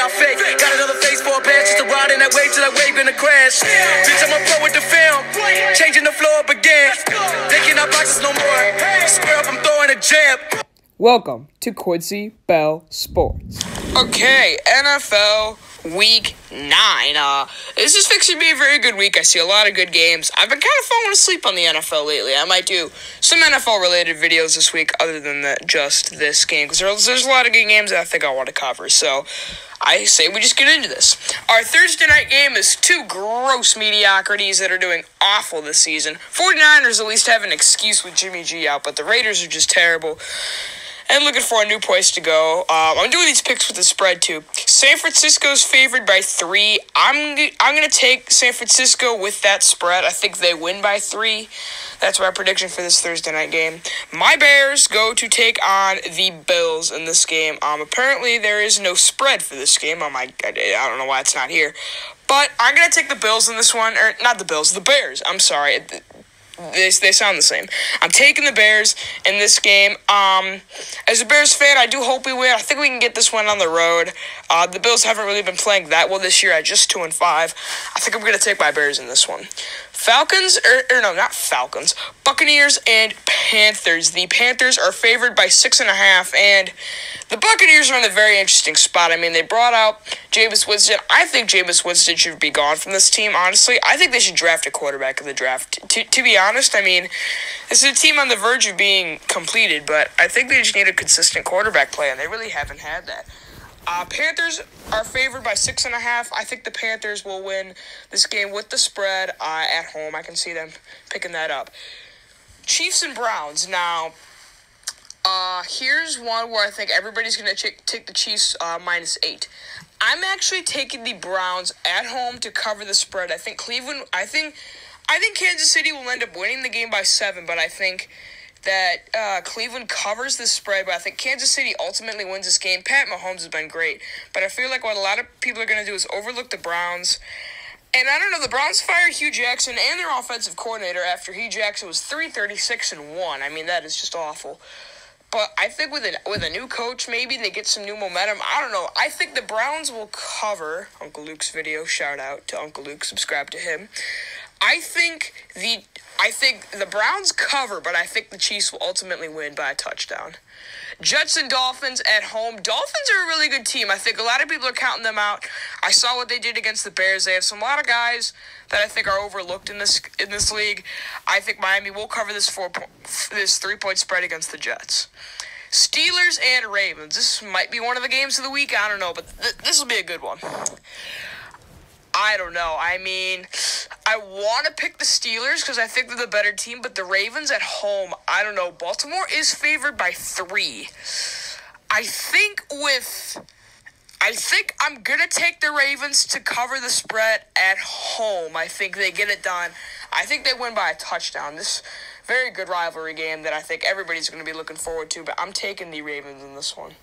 y'all fake. Got another face for a badge, just a ride in that wave till that wave gonna crash. Bitch, I'm a pro with the film, changing the floor up again. Thinking our boxes no more. Square up, I'm throwing a jab. Welcome to Quincy Bell Sports. Okay, NFL Week 9. This is fixing to be a very good week. I see a lot of good games. I've been kind of falling asleep on the NFL lately. I might do some NFL-related videos this week other than just this game, because there's a lot of good games that I think I want to cover. So I say we just get into this. Our Thursday night game is two gross mediocrities that are doing awful this season. 49ers at least have an excuse with Jimmy G out, but the Raiders are just terrible. And looking for a new place to go. I'm doing these picks with the spread, too. San Francisco's favored by 3. I'm going to take San Francisco with that spread. I think they win by 3. That's my prediction for this Thursday night game. My Bears go to take on the Bills in this game. Apparently, there is no spread for this game. I don't know why it's not here. But I'm going to take the Bills in this one. Or, not the Bills, the Bears. I'm sorry. They sound the same. I'm taking the Bears in this game. As a Bears fan, I do hope we win. I think we can get this one on the road. The Bills haven't really been playing that well this year at just 2-5. I think I'm going to take my Bears in this one. Buccaneers and Panthers. The Panthers are favored by 6.5, and the Buccaneers are in a very interesting spot. I mean, they brought out Jameis Winston. I think Jameis Winston should be gone from this team, honestly. I think they should draft a quarterback in the draft. To be honest, I mean, this is a team on the verge of being completed, but I think they just need a consistent quarterback play, and they really haven't had that. Panthers are favored by 6.5. I think the Panthers will win this game with the spread at home. I can see them picking that up. Chiefs and Browns. Now, here's one where I think everybody's going to take the Chiefs -8. I'm actually taking the Browns at home to cover the spread. I think Kansas City will end up winning the game by 7, but I think that Cleveland covers the spread, but I think Kansas City ultimately wins this game. Pat Mahomes has been great, but I feel like what a lot of people are going to do is overlook the Browns. And I don't know, the Browns fired Hugh Jackson and their offensive coordinator after Hugh Jackson was 336-1. I mean, that is just awful. But I think with a new coach, maybe they get some new momentum. I don't know. I think the Browns will cover. Uncle Luke's video, shout out to Uncle Luke, subscribe to him. I think the Browns cover, but I think the Chiefs will ultimately win by a touchdown. Jets and Dolphins at home. Dolphins are a really good team. I think a lot of people are counting them out. I saw what they did against the Bears. They have a lot of guys that I think are overlooked in this league. I think Miami will cover this 3-point spread against the Jets. Steelers and Ravens. This might be one of the games of the week. I don't know, but this will be a good one. I don't know. I mean, I want to pick the Steelers because I think they're the better team, but the Ravens at home, I don't know. Baltimore is favored by 3. I think I'm going to take the Ravens to cover the spread at home. I think they get it done. I think they win by a touchdown. This very good rivalry game that I think everybody's going to be looking forward to, but I'm taking the Ravens in this one.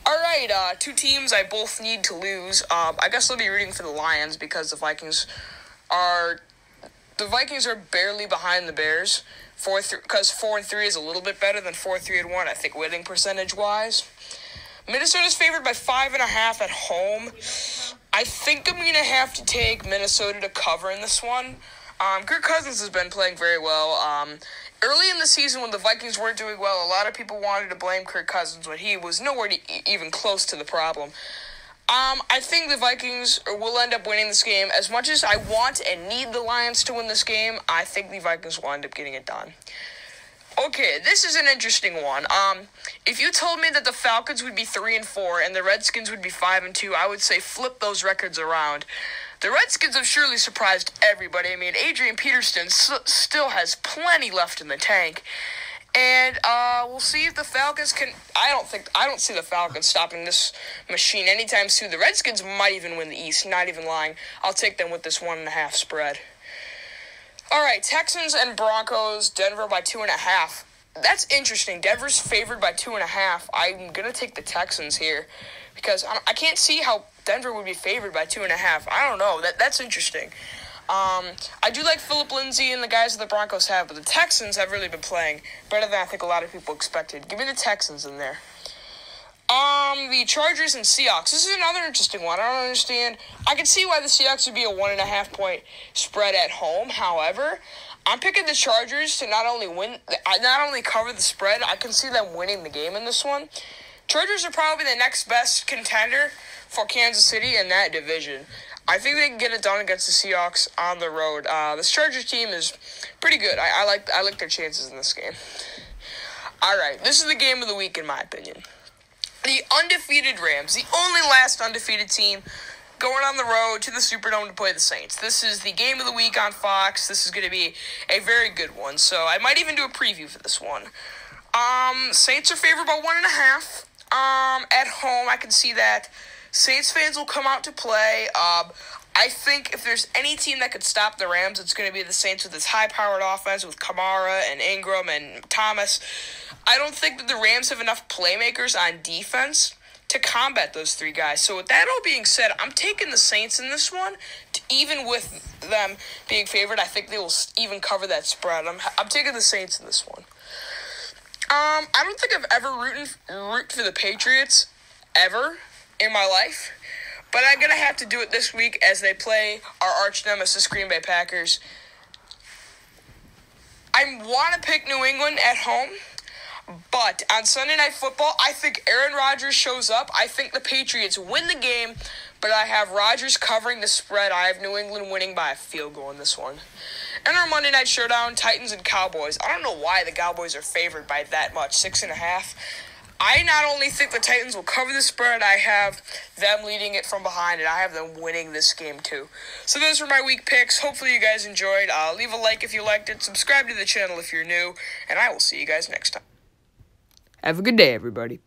All right, two teams I both need to lose. I guess I'll be rooting for the Lions because the Vikings are barely behind the Bears. 4-3 is a little bit better than 4-3-1. I think winning percentage wise. Minnesota's favored by 5.5 at home. I think I'm gonna have to take Minnesota to cover in this one. Kirk Cousins has been playing very well. Early in the season when the Vikings weren't doing well, a lot of people wanted to blame Kirk Cousins when he was nowhere even close to the problem. I think the Vikings will end up winning this game. As much as I want and need the Lions to win this game, I think the Vikings will end up getting it done. Okay, this is an interesting one. If you told me that the Falcons would be 3-4 and the Redskins would be 5-2, I would say flip those records around. The Redskins have surely surprised everybody. I mean, Adrian Peterson still has plenty left in the tank. And we'll see if the Falcons can. I don't see the Falcons stopping this machine anytime soon. The Redskins might even win the East, not even lying. I'll take them with this 1.5 spread. All right, Texans and Broncos, Denver by 2.5. That's interesting. Denver's favored by 2.5. I'm going to take the Texans here because I can't see how Denver would be favored by 2.5. I don't know. That's interesting. I do like Phillip Lindsay and the guys that the Broncos have, but the Texans have really been playing better than I think a lot of people expected. Give me the Texans in there. The Chargers and Seahawks. This is another interesting one. I don't understand. I can see why the Seahawks would be a 1.5 point spread at home. However, I'm picking the Chargers to not only cover the spread, I can see them winning the game in this one. Chargers are probably the next best contender for Kansas City in that division. I think they can get it done against the Seahawks on the road. This Chargers team is pretty good. I like their chances in this game. All right, this is the game of the week in my opinion. The undefeated Rams, the only last undefeated team, going on the road to the Superdome to play the Saints. This is the game of the week on Fox. This is going to be a very good one, so I might even do a preview for this one. Saints are favored by 1.5. At home, I can see that. Saints fans will come out to play. I think if there's any team that could stop the Rams, it's going to be the Saints with this high-powered offense with Kamara and Ingram and Thomas. I don't think that the Rams have enough playmakers on defense to combat those three guys. So with that all being said, I'm taking the Saints in this one. Even with them being favored, I think they will even cover that spread. I'm taking the Saints in this one. I don't think I've ever root for the Patriots ever in my life. But I'm going to have to do it this week as they play our arch nemesis, Green Bay Packers. I want to pick New England at home, but on Sunday Night Football, I think Aaron Rodgers shows up. I think the Patriots win the game, but I have Rodgers covering the spread. I have New England winning by a field goal in this one. And our Monday Night Showdown, Titans and Cowboys. I don't know why the Cowboys are favored by that much, 6.5. I not only think the Titans will cover the spread, I have them leading it from behind, and I have them winning this game too. So those were my week picks. Hopefully you guys enjoyed. Leave a like if you liked it. Subscribe to the channel if you're new, and I will see you guys next time. Have a good day, everybody.